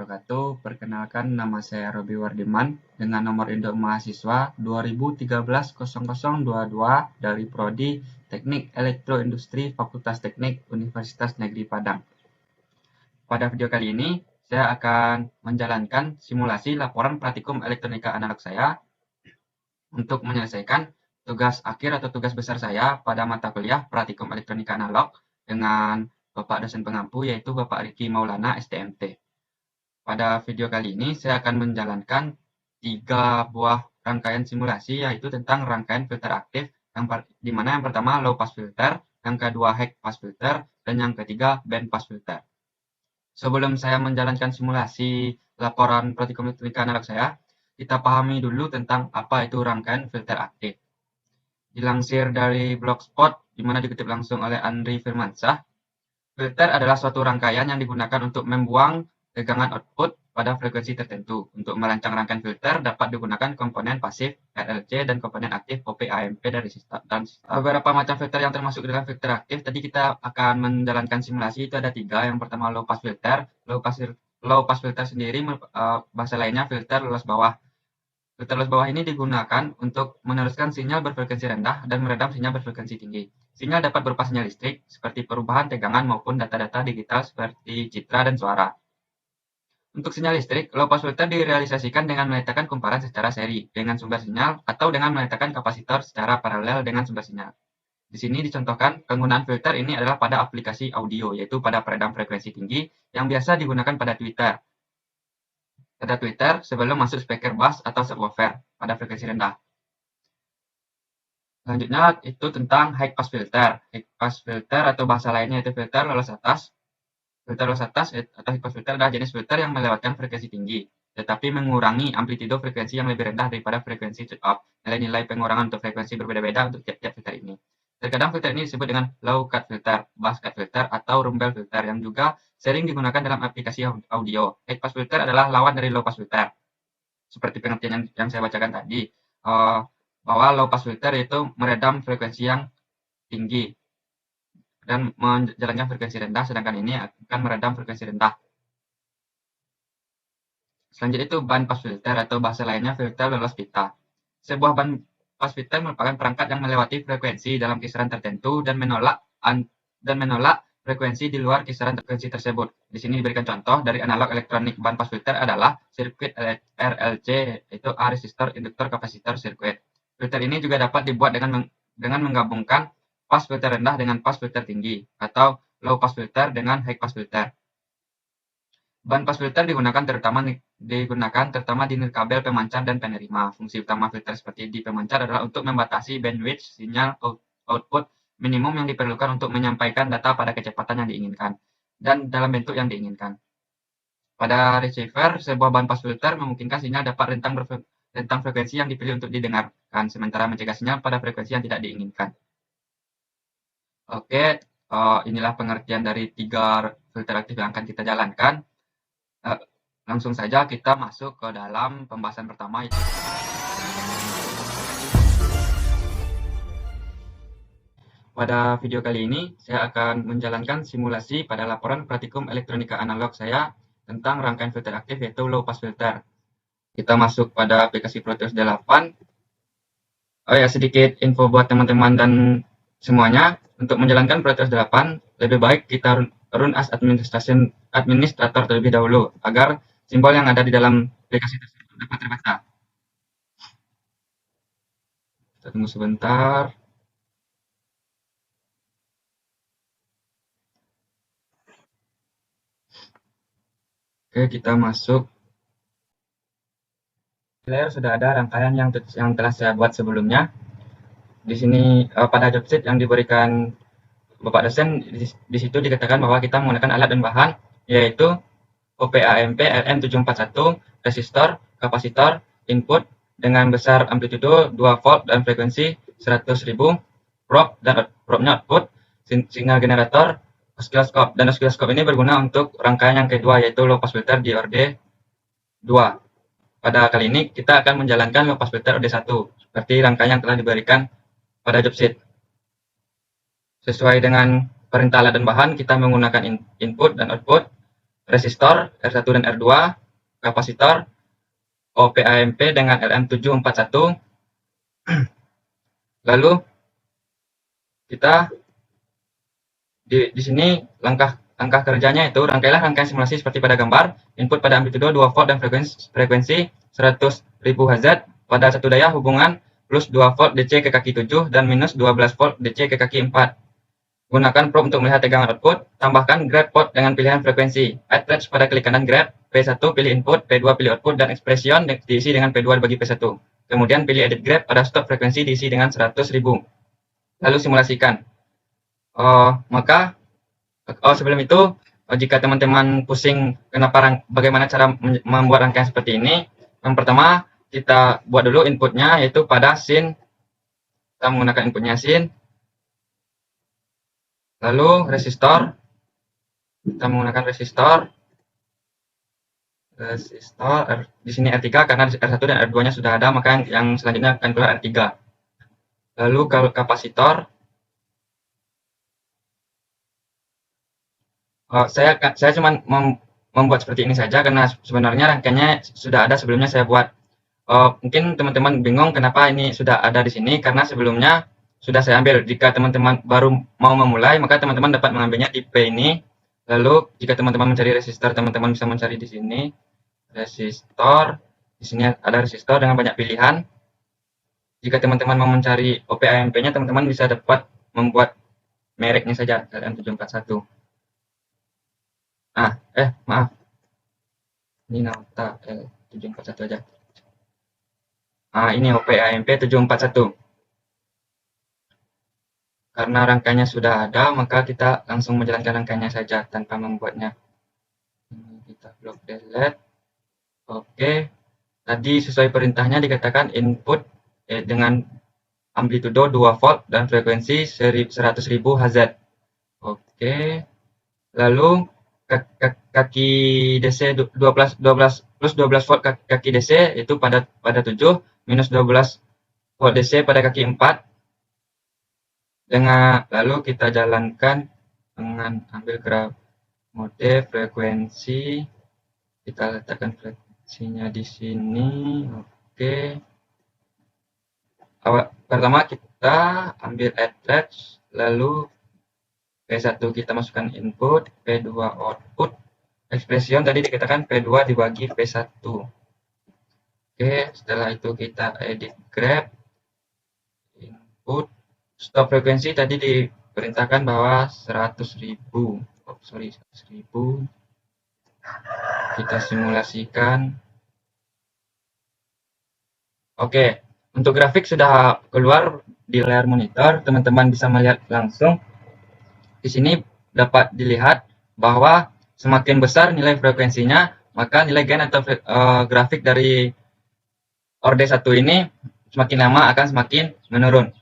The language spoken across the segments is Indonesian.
wabarakatuh. Perkenalkan, nama saya Robi Wardiman dengan nomor induk mahasiswa 2013-0022 dari Prodi Teknik Elektroindustri Fakultas Teknik Universitas Negeri Padang. Pada video kali ini, saya akan menjalankan simulasi laporan praktikum elektronika analog saya untuk menyelesaikan tugas akhir atau tugas besar saya pada mata kuliah praktikum elektronika analog dengan Bapak dosen pengampu, yaitu Bapak Riki Maulana, STMT. Pada video kali ini, saya akan menjalankan 3 buah rangkaian simulasi, yaitu tentang rangkaian filter aktif, di mana yang pertama low pass filter, yang kedua high pass filter, dan yang ketiga band pass filter. Sebelum saya menjalankan simulasi laporan praktikum elektronika analog saya, kita pahami dulu tentang apa itu rangkaian filter aktif. Dilansir dari Blogspot, di mana dikutip langsung oleh Andri Firmansyah, filter adalah suatu rangkaian yang digunakan untuk membuang tegangan output pada frekuensi tertentu. Untuk merancang rangkaian filter dapat digunakan komponen pasif RLC dan komponen aktif OP-AMP dan resistor. Dan beberapa macam filter yang termasuk dalam filter aktif, tadi kita akan menjalankan simulasi, itu ada 3. Yang pertama low pass filter. Low pass filter sendiri, bahasa lainnya filter loss bawah. Filter loss bawah ini digunakan untuk meneruskan sinyal berfrekuensi rendah dan meredam sinyal berfrekuensi tinggi. Sinyal dapat berupa sinyal listrik, seperti perubahan tegangan maupun data-data digital seperti citra dan suara. Untuk sinyal listrik, low pass filter direalisasikan dengan meletakkan kumparan secara seri dengan sumber sinyal atau dengan meletakkan kapasitor secara paralel dengan sumber sinyal. Di sini dicontohkan penggunaan filter ini adalah pada aplikasi audio, yaitu pada peredam frekuensi tinggi yang biasa digunakan pada Twitter sebelum masuk speaker bass atau subwoofer pada frekuensi rendah. Selanjutnya itu tentang high pass filter. High pass filter atau bahasa lainnya itu filter lolos atas. Filter lolos atas atau high pass filter adalah jenis filter yang melewatkan frekuensi tinggi, tetapi mengurangi amplitudo frekuensi yang lebih rendah daripada frekuensi cut-off. Nilai-nilai pengurangan untuk frekuensi berbeda-beda untuk tiap-tiap filter ini. Terkadang filter ini disebut dengan low cut filter, bass cut filter, atau rumble filter yang juga sering digunakan dalam aplikasi audio. High pass filter adalah lawan dari low pass filter. Seperti pengertian yang saya bacakan tadi, bahwa low pass filter itu meredam frekuensi yang tinggi dan menjalankan frekuensi rendah, sedangkan ini akan meredam frekuensi rendah. Selanjutnya itu band pass filter atau bahasa lainnya filter lolos pita. Sebuah band pass filter merupakan perangkat yang melewati frekuensi dalam kisaran tertentu dan menolak frekuensi di luar kisaran frekuensi tersebut. Di sini diberikan contoh dari analog elektronik band pass filter adalah sirkuit RLC, yaitu A resistor, induktor, kapasitor, sirkuit. Filter ini juga dapat dibuat dengan menggabungkan pass filter rendah dengan pass filter tinggi, atau low pass filter dengan high pass filter. Band pass filter digunakan terutama di nirkabel pemancar dan penerima. Fungsi utama filter seperti di pemancar adalah untuk membatasi bandwidth sinyal output minimum yang diperlukan untuk menyampaikan data pada kecepatan yang diinginkan dan dalam bentuk yang diinginkan. Pada receiver, sebuah band pass filter memungkinkan sinyal dapat rentang frekuensi yang dipilih untuk didengarkan, sementara mencegah sinyal pada frekuensi yang tidak diinginkan. Oke, inilah pengertian dari 3 filter aktif yang akan kita jalankan. Langsung saja kita masuk ke dalam pembahasan pertama. Pada video kali ini, saya akan menjalankan simulasi pada laporan praktikum elektronika analog saya tentang rangkaian filter aktif, yaitu low pass filter. Kita masuk pada aplikasi Proteus 8. Sedikit info buat teman-teman dan semuanya. Untuk menjalankan Proteus 8, lebih baik kita run as administrator terlebih dahulu, agar simbol yang ada di dalam aplikasi tersebut dapat terbaca. Kita tunggu sebentar. Oke, kita masuk. Di layar sudah ada rangkaian yang telah saya buat sebelumnya. Di sini pada job sheet yang diberikan Bapak dosen, di situ dikatakan bahwa kita menggunakan alat dan bahan, yaitu OP-AMP LM741, resistor, kapasitor, input dengan besar amplitudo 2 volt dan frekuensi 100.000, probe dan probe-nya output, signal generator, osiloskop. Dan osiloskop ini berguna untuk rangkaian yang kedua, yaitu low pass filter di orde 2. Pada kali ini kita akan menjalankan low pass filter orde 1 seperti rangkaian yang telah diberikan pada job sheet. Sesuai dengan perintah alat dan bahan, kita menggunakan input dan output. resistor R1 dan R2, kapasitor, OP-AMP dengan LM741. Lalu kita di sini langkah kerjanya itu rangkailah rangkaian simulasi seperti pada gambar. Input pada amplitudo 2 volt dan frekuensi 100.000 Hz pada satu daya hubungan plus 2 volt DC ke kaki 7 dan minus 12 volt DC ke kaki 4. Gunakan probe untuk melihat tegangan output. Tambahkan grab port dengan pilihan frekuensi. Add threads pada klik kanan grab. P1 pilih input, P2 pilih output, dan expression diisi dengan P2 dibagi P1. Kemudian pilih edit grab pada stop frekuensi diisi dengan 100.000. Lalu simulasikan. Maka sebelum itu, jika teman-teman pusing bagaimana cara membuat rangkaian seperti ini, yang pertama kita buat dulu inputnya, yaitu pada sin. Kita menggunakan inputnya sin. Lalu resistor, kita menggunakan resistor di sini R3 karena R1 dan R2-nya sudah ada, maka yang selanjutnya akan keluar R3. Lalu kalau kapasitor, saya cuma membuat seperti ini saja karena sebenarnya rangkaiannya sudah ada sebelumnya saya buat. Mungkin teman-teman bingung kenapa ini sudah ada di sini, karena sebelumnya sudah saya ambil. Jika teman-teman baru mau memulai, maka teman-teman dapat mengambilnya di P ini. Lalu jika teman-teman mencari resistor, teman-teman bisa mencari di sini resistor. Di sini ada resistor dengan banyak pilihan. Jika teman-teman mau mencari OP-AMP-nya, teman-teman bisa dapat membuat mereknya saja, LM741. Maaf. Ini Nauta L741 aja. Ini OP-AMP 741. Karena rangkaiannya sudah ada, maka kita langsung menjalankan rangkaiannya saja tanpa membuatnya. Ini kita blok delete. Oke. Tadi sesuai perintahnya dikatakan input dengan amplitudo 2 volt dan frekuensi 100.000 Hz. Oke. Lalu kaki DC 12 plus 12 volt kaki DC itu pada 7, minus 12 volt DC pada kaki 4. Lalu kita jalankan dengan ambil graf mode frekuensi, kita letakkan frekuensinya di sini. Oke. Pertama kita ambil add threads, lalu P1 kita masukkan input, P2 output. Expression tadi dikatakan P2 dibagi P1. Oke, setelah itu kita edit grab input. Stop frekuensi tadi diperintahkan bahwa 100.000. 100.000. Kita simulasikan. Oke, untuk grafik sudah keluar di layar monitor, teman-teman bisa melihat langsung. Di sini dapat dilihat bahwa semakin besar nilai frekuensinya, maka nilai gain atau grafik dari orde 1 ini semakin lama akan semakin menurun.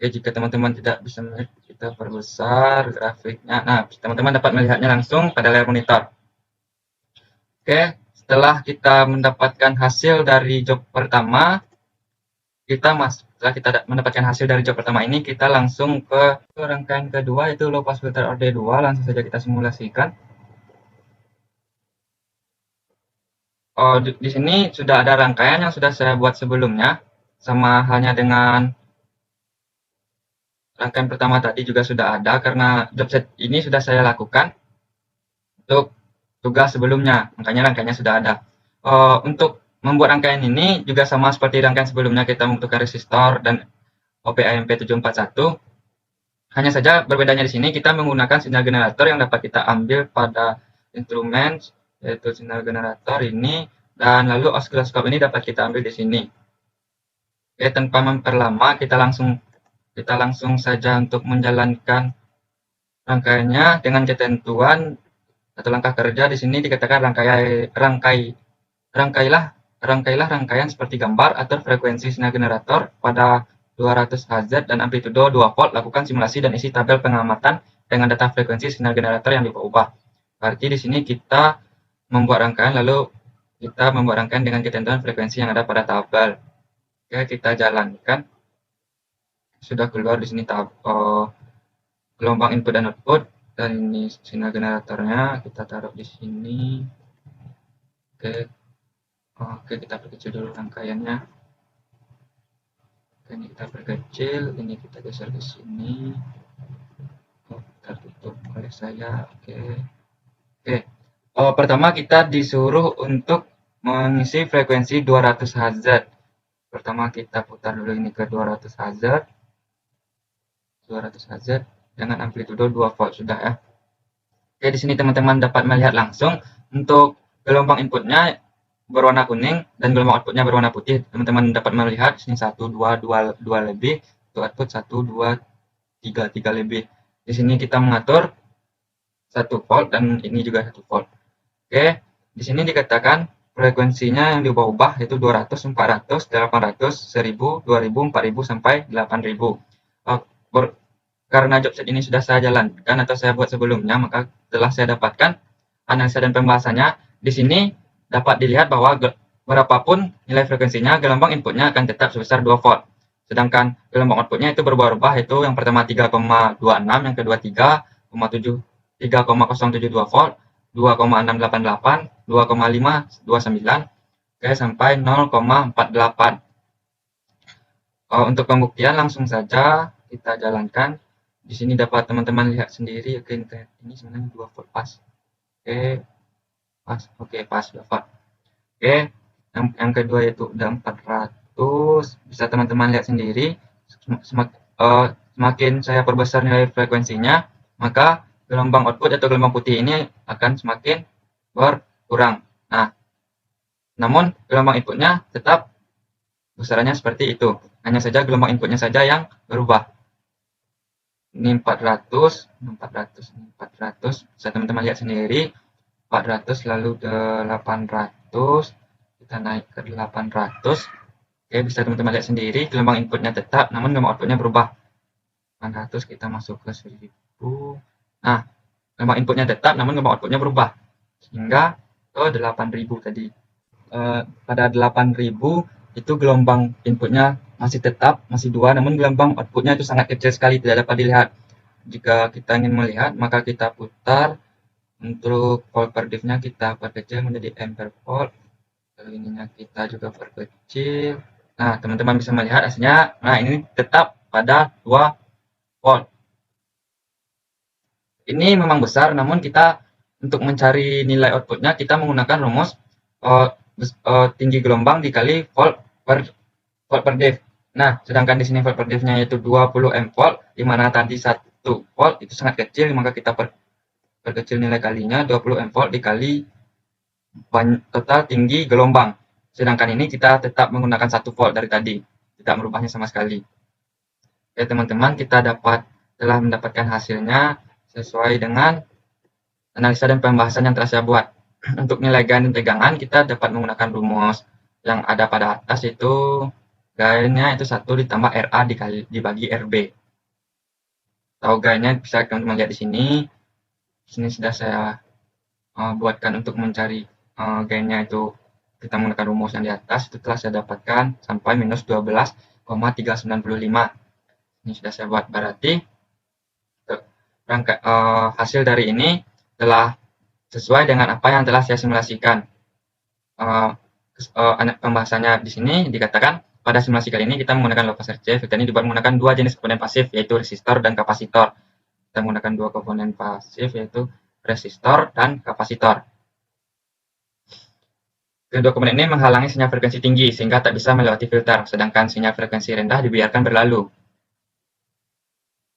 Oke, jika teman-teman tidak bisa melihat, kita perbesar grafiknya. Nah, teman-teman dapat melihatnya langsung pada layar monitor. Oke, setelah kita mendapatkan hasil dari job pertama, setelah kita mendapatkan hasil dari job pertama ini, kita langsung ke rangkaian kedua, itu low pass filter orde 2. Langsung saja kita simulasikan. Di sini sudah ada rangkaian yang sudah saya buat sebelumnya, sama halnya dengan rangkaian pertama tadi juga sudah ada, karena job set ini sudah saya lakukan untuk tugas sebelumnya, makanya rangkaiannya sudah ada. Untuk membuat rangkaian ini juga sama seperti rangkaian sebelumnya, kita membutuhkan resistor dan OP-AMP 741. Hanya saja berbedanya di sini kita menggunakan sinyal generator yang dapat kita ambil pada instrumen, yaitu sinyal generator ini, dan lalu osiloskop ini dapat kita ambil di sini. Oke, tanpa memperlama, kita langsung saja untuk menjalankan rangkaiannya dengan ketentuan atau langkah kerja. Di sini dikatakan rangkailah rangkaian seperti gambar atau frekuensi sinyal generator pada 200 Hz dan amplitudo 2 volt. Lakukan simulasi dan isi tabel pengamatan dengan data frekuensi sinyal generator yang diubah. Berarti di sini kita membuat rangkaian, lalu kita membuat rangkaian dengan ketentuan frekuensi yang ada pada tabel. Oke, kita jalankan. Sudah keluar di sini gelombang input dan output. Dan ini sinyal generatornya kita taruh di sini. Oke, kita perkecil dulu rangkaiannya. Oke, ini kita perkecil, ini kita geser ke sini. Tertutup oleh saya. Oke. Pertama kita disuruh untuk mengisi frekuensi 200 Hz. Pertama kita putar dulu ini ke 200 Hz. 200 Hz dengan amplitudo 2 volt sudah ya. Oke, di sini teman-teman dapat melihat langsung untuk gelombang inputnya berwarna kuning dan gelombang outputnya berwarna putih. Teman-teman dapat melihat sini 1, 2, 2, 2 lebih, untuk output 1, 2, 3, 3 lebih. Di sini kita mengatur 1 volt dan ini juga 1 volt. Oke, di sini dikatakan frekuensinya yang diubah-ubah yaitu 200, 400, 800, 1000, 2000, 4000 sampai 8000. Karena jobset ini sudah saya jalankan atau saya buat sebelumnya, maka setelah saya dapatkan analisa dan pembahasannya, di sini dapat dilihat bahwa berapapun nilai frekuensinya, gelombang inputnya akan tetap sebesar 2 volt. Sedangkan gelombang outputnya itu berubah-ubah, yaitu yang pertama 3,26, yang kedua 3,072 volt, 2,688, 2,529, sampai 0,48. Untuk pembuktian langsung saja kita jalankan. Di sini dapat teman-teman lihat sendiri, oke, ini sebenarnya 2 volt pas. Pas 2 volt. Yang kedua yaitu udah 400, bisa teman-teman lihat sendiri. Semakin saya perbesar nilai frekuensinya, maka gelombang output atau gelombang putih ini akan semakin berkurang. Nah, namun gelombang inputnya tetap besarannya seperti itu. Hanya saja gelombang inputnya saja yang berubah. Ini 400, 400, bisa teman-teman lihat sendiri. 400 lalu 800, kita naik ke 800. Oke, bisa teman-teman lihat sendiri, gelombang inputnya tetap, namun gelombang outputnya berubah. 800 kita masuk ke 1000. Nah, gelombang inputnya tetap, namun gelombang outputnya berubah. Sehingga ke 8000 tadi. Pada 8000 itu gelombang inputnya masih tetap, masih 2, namun gelombang outputnya itu sangat kecil sekali, tidak dapat dilihat. Jika kita ingin melihat, maka kita putar. Untuk volt per div-nya kita perkecil menjadi ampere volt. Lalu ininya kita juga perkecil. Nah, teman-teman bisa melihat hasilnya. Nah, ini tetap pada 2 volt. Ini memang besar, namun kita untuk mencari nilai outputnya kita menggunakan rumus tinggi gelombang dikali volt per div. Nah, sedangkan di sini volt per div-nya yaitu 20 amp volt, di mana tadi 1 volt itu sangat kecil, maka kita perkecil nilai kalinya 20 amp volt dikali total tinggi gelombang. Sedangkan ini kita tetap menggunakan 1 volt dari tadi, tidak merubahnya sama sekali. Oke teman-teman, kita telah mendapatkan hasilnya sesuai dengan analisa dan pembahasan yang telah saya buat. Untuk nilai gain dan tegangan kita dapat menggunakan rumus yang ada pada atas, itu gainnya itu 1 ditambah RA dibagi RB. Tahu gainnya bisa teman-teman lihat di sini. Di sini sudah saya buatkan untuk mencari gainnya, itu kita menggunakan rumus yang di atas, itu telah saya dapatkan sampai minus 12,395. Ini sudah saya buat, berarti hasil dari ini telah sesuai dengan apa yang telah saya simulasikan. Pembahasannya di sini dikatakan pada simulasi kali ini kita menggunakan low pass RC. Filter ini dibuat menggunakan dua jenis komponen pasif, yaitu resistor dan kapasitor. Kita menggunakan dua komponen pasif, yaitu resistor dan kapasitor. Kedua komponen ini menghalangi sinyal frekuensi tinggi sehingga tak bisa melewati filter, sedangkan sinyal frekuensi rendah dibiarkan berlalu.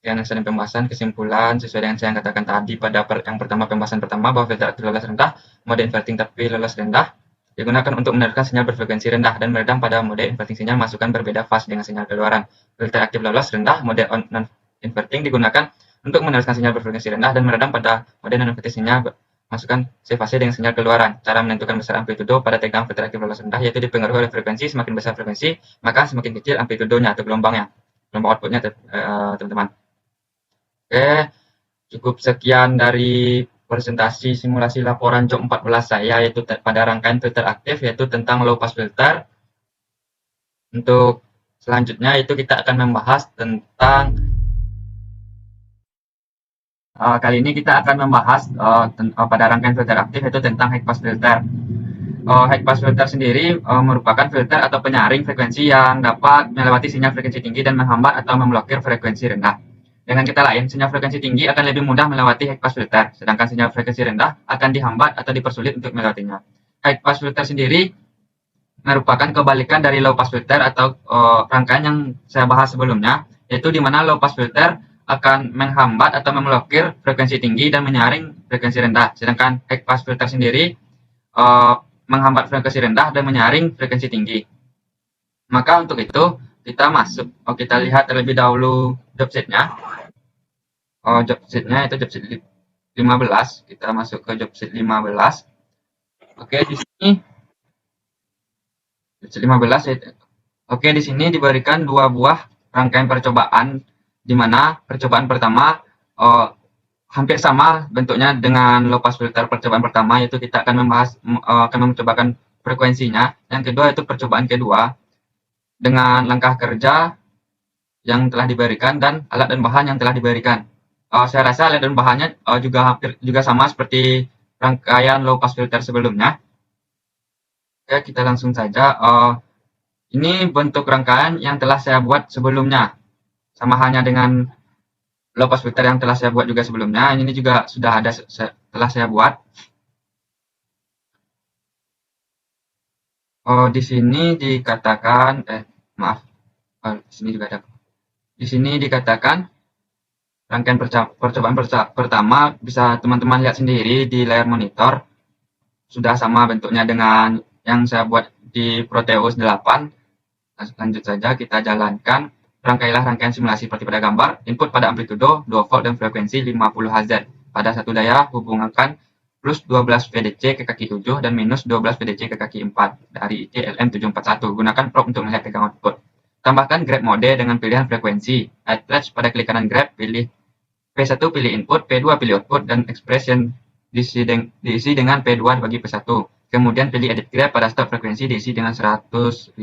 Analisa dan pembahasan kesimpulan sesuai dengan saya yang katakan tadi pada yang pertama, pembahasan pertama, bahwa filter aktif lolos rendah, mode inverting tapi lolos rendah, digunakan untuk meneruskan sinyal berfrekuensi rendah dan meredam pada mode inverting sinyal masukan berbeda fase dengan sinyal keluaran. Filter aktif lolos rendah, mode non-inverting digunakan untuk meneruskan sinyal berfrekuensi rendah dan meredam pada mode non-inverting sinyal masukkan C-fase dengan sinyal keluaran. Cara menentukan besar amplitudo pada tegangan filter aktif lolos rendah yaitu dipengaruhi oleh frekuensi. Semakin besar frekuensi, maka semakin kecil amplitudonya atau gelombangnya, gelombang outputnya, teman-teman. Oke, cukup sekian dari presentasi simulasi laporan job 14 saya, yaitu pada rangkaian filter aktif, yaitu tentang low pass filter. Untuk selanjutnya itu kita akan membahas tentang Kali ini kita akan membahas pada rangkaian filter aktif yaitu tentang high pass filter. High pass filter sendiri merupakan filter atau penyaring frekuensi yang dapat melewati sinyal frekuensi tinggi dan menghambat atau memblokir frekuensi rendah. Dengan kata lain, sinyal frekuensi tinggi akan lebih mudah melewati high pass filter, sedangkan sinyal frekuensi rendah akan dihambat atau dipersulit untuk melewatinya. High pass filter sendiri merupakan kebalikan dari low pass filter atau rangkaian yang saya bahas sebelumnya, yaitu di mana low pass filter akan menghambat atau memblokir frekuensi tinggi dan menyaring frekuensi rendah, sedangkan high pass filter sendiri menghambat frekuensi rendah dan menyaring frekuensi tinggi. Maka untuk itu kita lihat terlebih dahulu job sheet-nya. Job sheet-nya itu job sheet 15. Kita masuk ke job sheet 15. Oke, di sini job sheet 15 Oke, di sini diberikan dua buah rangkaian percobaan, di mana percobaan pertama hampir sama bentuknya dengan low pass filter percobaan pertama, yaitu kita akan mencobakan frekuensinya. Yang kedua itu percobaan kedua dengan langkah kerja yang telah diberikan dan alat dan bahan yang telah diberikan. Saya rasa alat dan bahannya juga sama seperti rangkaian low pass filter sebelumnya. Oke, kita langsung saja. Ini bentuk rangkaian yang telah saya buat sebelumnya, sama halnya dengan low pass filter yang telah saya buat juga sebelumnya. Ini juga sudah ada telah saya buat. Di sini dikatakan, di sini juga ada. Di sini dikatakan rangkaian percobaan pertama, bisa teman-teman lihat sendiri di layar monitor, sudah sama bentuknya dengan yang saya buat di Proteus 8. Lanjut saja, kita jalankan. Rangkailah rangkaian simulasi seperti pada gambar. Input pada amplitudo 2 volt dan frekuensi 50 Hz. Pada satu daya, hubungkan plus 12 VDC ke kaki 7 dan minus 12 VDC ke kaki 4 dari ITLM741. Gunakan probe untuk melihat tegangan output. Tambahkan grab mode dengan pilihan frekuensi. Add flash pada klik kanan grab, pilih P1 pilih input, P2 pilih output, dan expression diisi dengan P2 bagi P1. Kemudian pilih edit grab pada stop frekuensi diisi dengan 100.000.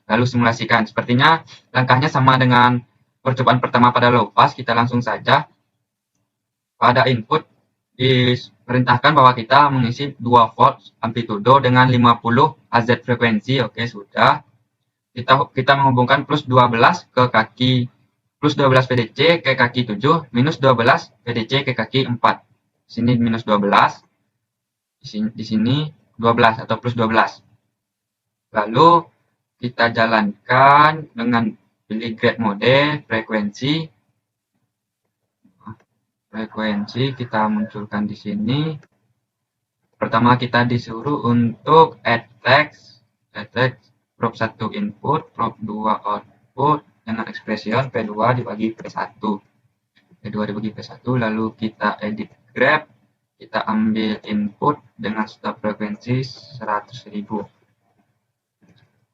Lalu simulasikan. Sepertinya langkahnya sama dengan percobaan pertama pada low pass. Kita langsung saja. Pada input diperintahkan bahwa kita mengisi 2 volt amplitudo dengan 50 Hz frekuensi. Oke, sudah. Kita menghubungkan plus 12 ke kaki plus 12 VDC ke kaki 7 minus 12 VDC ke kaki 4. Di sini minus 12. Di sini 12 atau plus 12. Lalu kita jalankan dengan pilih grade mode, frekuensi kita munculkan di sini. Pertama kita disuruh untuk add text probe 1 input, probe 2 output dengan expression P2 dibagi P1. P2 dibagi P1, lalu kita edit grab, kita ambil input dengan stop frekuensi 100.000.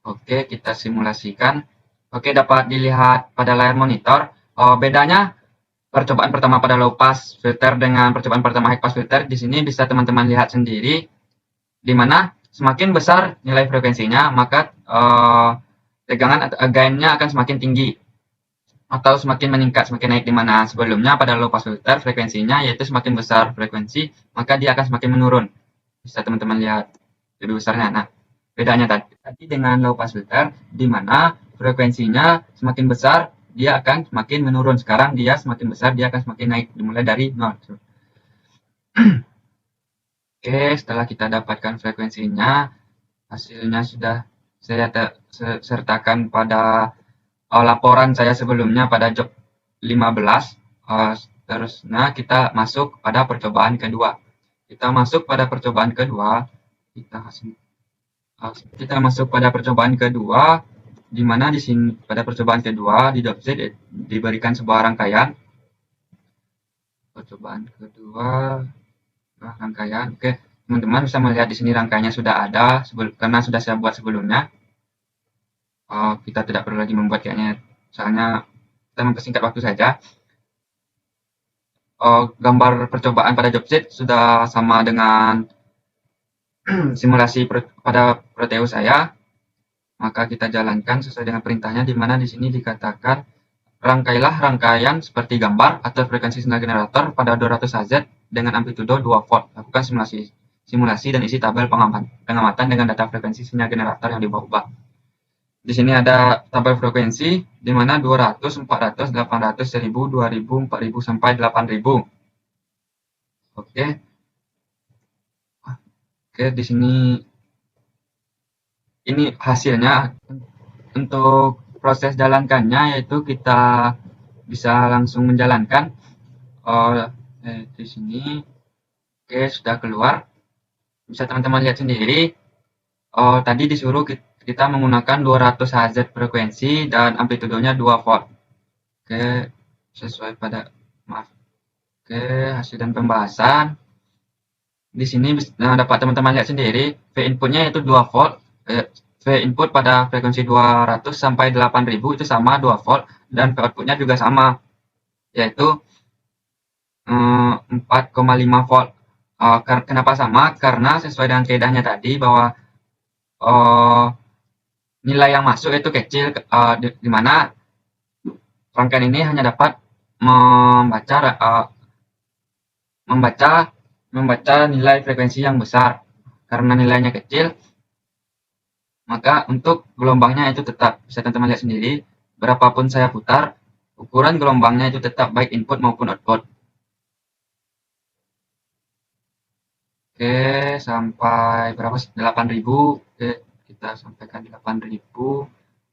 Oke, kita simulasikan. Oke, dapat dilihat pada layar monitor. Bedanya percobaan pertama pada low pass filter dengan percobaan pertama high pass filter, di sini bisa teman-teman lihat sendiri, di mana semakin besar nilai frekuensinya, maka tegangan atau gainnya akan semakin tinggi atau semakin meningkat, semakin naik, di mana sebelumnya pada low pass filter frekuensinya yaitu semakin besar frekuensi, maka dia akan semakin menurun. Bisa teman-teman lihat lebih besarnya. Nah, bedanya tadi dengan low pass filter, di mana frekuensinya semakin besar, dia akan semakin menurun. Sekarang dia semakin besar, dia akan semakin naik, dimulai dari 0. Oke, setelah kita dapatkan frekuensinya, hasilnya sudah saya sertakan pada laporan saya sebelumnya pada job 15. Terusnya kita masuk pada percobaan kedua. Kita masuk pada percobaan kedua, di mana di sini pada percobaan kedua di job sheet diberikan sebuah rangkaian. Percobaan kedua rangkaian. Oke, teman-teman bisa melihat di sini rangkaiannya sudah ada karena sudah saya buat sebelumnya. Kita tidak perlu lagi membuat kayaknya, soalnya kita mempersingkat waktu saja. Gambar percobaan pada job sheet sudah sama dengan simulasi pada Proteus saya, maka kita jalankan sesuai dengan perintahnya, di mana di sini dikatakan Rangkailah rangkaian seperti gambar atau frekuensi sinyal generator pada 200 Hz dengan amplitudo 2 volt. Lakukan simulasi dan isi tabel pengamatan dengan data frekuensi sinyal generator yang diubah-ubah. Di sini ada tabel frekuensi di mana 200, 400, 800, 1000, 2000, 4000 sampai 8000. Oke. Oke, di sini ini hasilnya. Untuk proses jalankannya yaitu kita bisa langsung menjalankan di sini. Oke, sudah keluar. Bisa teman-teman lihat sendiri. Tadi disuruh kita menggunakan 200 Hz frekuensi dan amplitudonya 2 volt. Oke, sesuai pada Oke, hasil dan pembahasan. Di sini dapat teman-teman lihat sendiri, V inputnya yaitu 2 volt. V input pada frekuensi 200 sampai 8000 itu sama 2 volt, dan V outputnya juga sama, yaitu 4,5 volt. Kenapa sama? Karena sesuai dengan kaidahnya tadi bahwa nilai yang masuk itu kecil, di mana rangkaian ini hanya dapat membaca nilai frekuensi yang besar. Karena nilainya kecil, maka untuk gelombangnya itu tetap, bisa teman-teman lihat sendiri, berapapun saya putar, ukuran gelombangnya itu tetap baik input maupun output. Oke, sampai berapa? 8000. Oke, kita sampaikan 8000.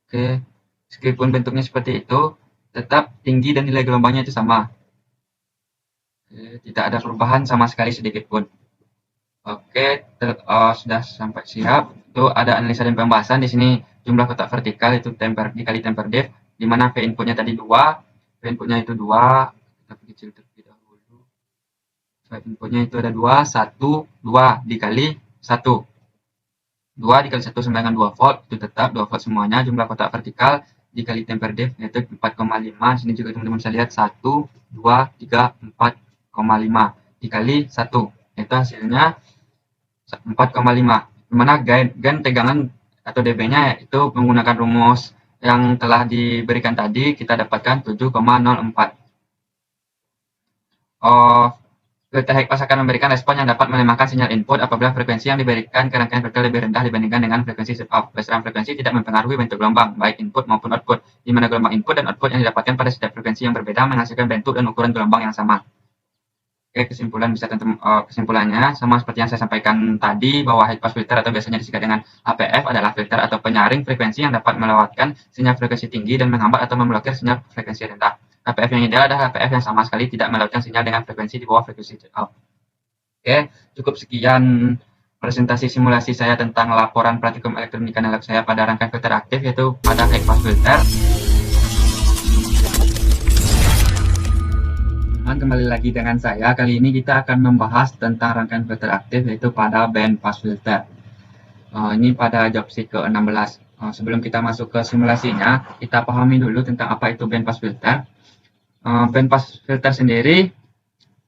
Oke, meskipun bentuknya seperti itu, tetap tinggi dan nilai gelombangnya itu sama. Oke, tidak ada perubahan sama sekali sedikit pun. Oke, sudah sampai siap. Itu ada analisa dan pembahasan. Di sini jumlah kotak vertikal itu dikali temper div, di mana V inputnya tadi 2, V inputnya itu 2, kita kecil terlebih dahulu. V inputnya itu ada 2, 1, 2 dikali 1. 2 dikali 1 sama dengan 2 volt, itu tetap 2 volt semuanya. Jumlah kotak vertikal dikali temper div yaitu 4,5. Sini juga teman-teman bisa lihat 1, 2, 3, 4,5 dikali 1. Itu hasilnya 4,5. Dimana gain tegangan atau dB-nya itu menggunakan rumus yang telah diberikan tadi, kita dapatkan 7,04. Filter high pass akan memberikan respon yang dapat melemahkan sinyal input apabila frekuensi yang diberikan ke rangkaian filter lebih rendah dibandingkan dengan frekuensi set-off. Besaran frekuensi tidak mempengaruhi bentuk gelombang, baik input maupun output, di mana gelombang input dan output yang didapatkan pada setiap frekuensi yang berbeda menghasilkan bentuk dan ukuran gelombang yang sama. Oke, kesimpulannya sama seperti yang saya sampaikan tadi, bahwa high pass filter atau biasanya disingkat dengan HPF adalah filter atau penyaring frekuensi yang dapat melewatkan sinyal frekuensi tinggi dan menghambat atau memblokir sinyal frekuensi rendah. HPF yang ideal adalah HPF yang sama sekali tidak melewatkan sinyal dengan frekuensi di bawah frekuensi set-off. Oke, cukup sekian presentasi simulasi saya tentang laporan praktikum elektronika analog saya pada rangkaian filter aktif, yaitu pada high pass filter. Kembali lagi dengan saya. Kali ini kita akan membahas tentang rangkaian filter aktif, yaitu pada band pass filter. Ini pada job sheet ke-16. Sebelum kita masuk ke simulasinya, kita pahami dulu tentang apa itu band pass filter. Band pass filter sendiri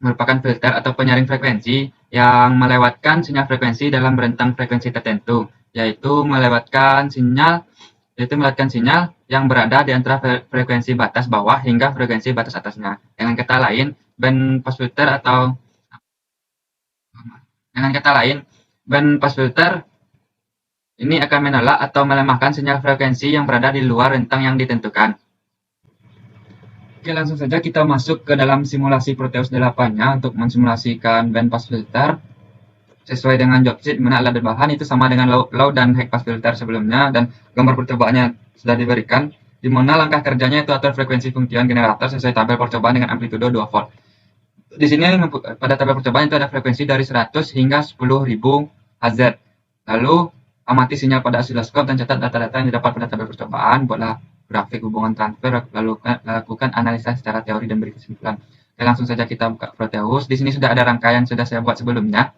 merupakan filter atau penyaring frekuensi yang melewatkan sinyal frekuensi dalam rentang frekuensi tertentu, yaitu melewatkan sinyal yang berada di antara frekuensi batas bawah hingga frekuensi batas atasnya. Dengan kata lain, band pass filter ini akan menolak atau melemahkan sinyal frekuensi yang berada di luar rentang yang ditentukan. Oke, langsung saja kita masuk ke dalam simulasi Proteus 8-nya untuk mensimulasikan band pass filter sesuai dengan job sheet, mana alat dan bahan itu sama dengan low dan high pass filter sebelumnya, dan gambar percobaannya sudah diberikan, di mana langkah kerjanya itu atur frekuensi fungsian generator sesuai tabel percobaan dengan amplitudo 2 volt. Di sini pada tabel percobaan itu ada frekuensi dari 100 hingga 10.000 Hz. Lalu amati sinyal pada osiloskop dan catat data-data yang didapat pada tabel percobaan, buatlah grafik hubungan transfer, lalu lakukan analisa secara teori dan beri kesimpulan. Oke, langsung saja kita buka Proteus. Di sini sudah ada rangkaian sudah saya buat sebelumnya.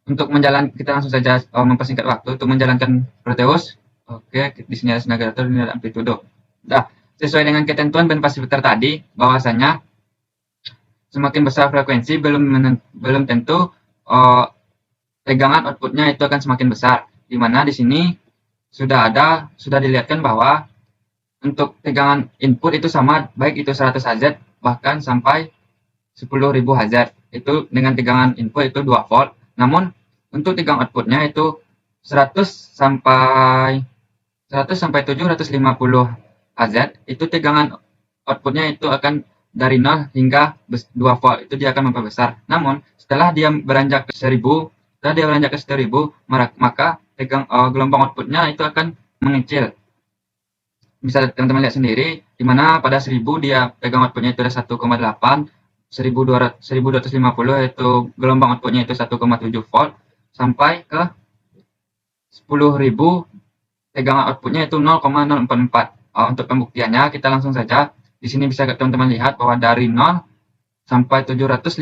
Untuk kita langsung saja mempersingkat waktu untuk menjalankan Proteus. Oke, di sini ada sinyal generator, ini ada amplitudo. Nah, sesuai dengan ketentuan band pass filter tadi, bahwasanya semakin besar frekuensi belum tentu tegangan outputnya itu akan semakin besar. Di mana di sini sudah dilihatkan bahwa untuk tegangan input itu sama, baik itu 100 Hz bahkan sampai 10.000 Hz. Itu dengan tegangan input itu 2 volt. Namun untuk tegangan outputnya itu 100 sampai 750 Hz. Itu tegangan outputnya itu akan dari 0 hingga 2 volt. Itu dia akan memperbesar. Namun setelah dia beranjak ke 1000, maka gelombang outputnya itu akan mengecil. Bisa teman-teman lihat sendiri, di mana pada 1000 dia pegang outputnya itu ada 1,8, 1250 itu gelombang outputnya itu 1,7 volt, sampai ke 10.000 tegangan outputnya itu 0,044. Untuk pembuktiannya kita langsung saja, di sini bisa teman-teman lihat bahwa dari 0 sampai 750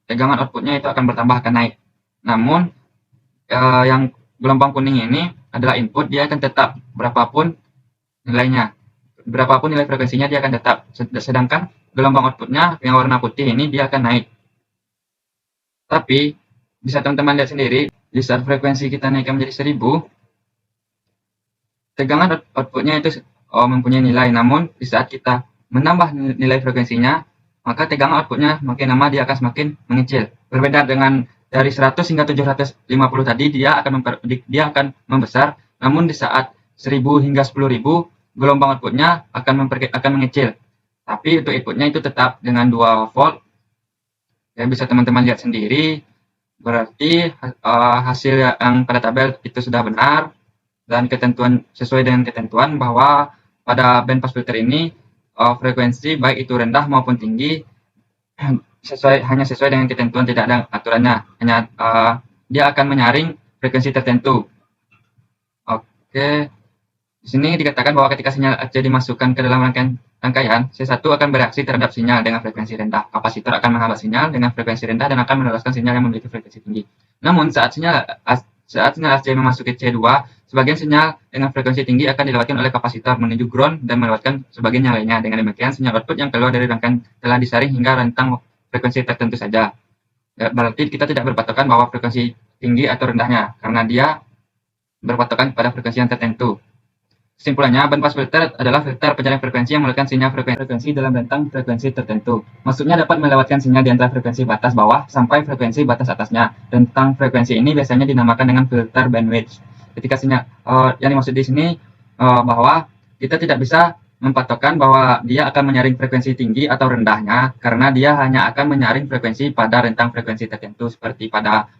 tegangan outputnya itu akan bertambah, akan naik. Namun yang gelombang kuning ini adalah input, dia akan tetap berapapun nilainya, berapapun nilai frekuensinya dia akan tetap. Sedangkan gelombang outputnya yang warna putih ini dia akan naik. Tapi bisa teman-teman lihat sendiri, di saat frekuensi kita naikkan menjadi 1000, tegangan outputnya itu mempunyai nilai. Namun di saat kita menambah nilai frekuensinya, maka tegangan outputnya makin lama dia akan semakin mengecil. Berbeda dengan dari 100 hingga 750 tadi, dia akan membesar. Namun di saat 1000 hingga 10.000, gelombang outputnya akan mengecil. Tapi untuk inputnya itu tetap dengan 2 volt. Ya, bisa teman-teman lihat sendiri. Berarti hasil yang pada tabel itu sudah benar, dan sesuai dengan ketentuan bahwa pada band pass filter ini frekuensi baik itu rendah maupun tinggi hanya sesuai dengan ketentuan, tidak ada aturannya. Hanya dia akan menyaring frekuensi tertentu. Oke. Di sini dikatakan bahwa ketika sinyal AC dimasukkan ke dalam rangkaian, C1 akan bereaksi terhadap sinyal dengan frekuensi rendah. Kapasitor akan menghambat sinyal dengan frekuensi rendah dan akan meneruskan sinyal yang memiliki frekuensi tinggi. Namun saat sinyal AC memasuki C2, sebagian sinyal dengan frekuensi tinggi akan dilewatkan oleh kapasitor menuju ground dan melewatkan sebagian yang lainnya. Dengan demikian, sinyal output yang keluar dari rangkaian telah disaring hingga rentang frekuensi tertentu saja. Berarti kita tidak berpatokan bahwa frekuensi tinggi atau rendahnya, karena dia berpatokan pada frekuensi yang tertentu. Kesimpulannya, band pass filter adalah filter penyaring frekuensi yang melewatkan sinyal frekuensi dalam rentang frekuensi tertentu. Maksudnya dapat melewatkan sinyal di antara frekuensi batas bawah sampai frekuensi batas atasnya. Rentang frekuensi ini biasanya dinamakan dengan filter bandwidth. Ketika sinyal yang dimaksud di sini bahwa kita tidak bisa mempatokkan bahwa dia akan menyaring frekuensi tinggi atau rendahnya, karena dia hanya akan menyaring frekuensi pada rentang frekuensi tertentu, seperti pada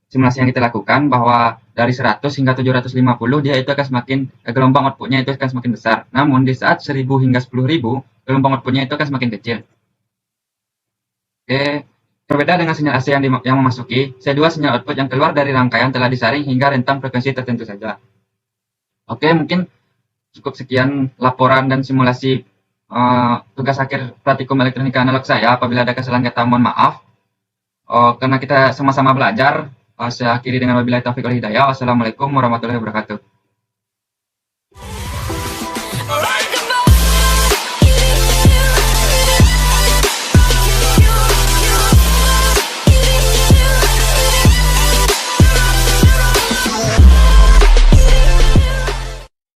simulasi yang kita lakukan bahwa dari 100 hingga 750 dia itu akan gelombang outputnya itu akan semakin besar. Namun di saat 1000 hingga 10.000 gelombang outputnya itu akan semakin kecil. Oke, berbeda dengan sinyal AC yang memasuki, C2 sinyal output yang keluar dari rangkaian telah disaring hingga rentang frekuensi tertentu saja. Oke, mungkin cukup sekian laporan dan simulasi tugas akhir praktikum elektronika analog saya. Apabila ada kesalahan kata, mohon maaf. Karena kita sama-sama belajar, saya akhiri dengan wabillahi taufiq wal hidayah. Wassalamualaikum warahmatullahi wabarakatuh.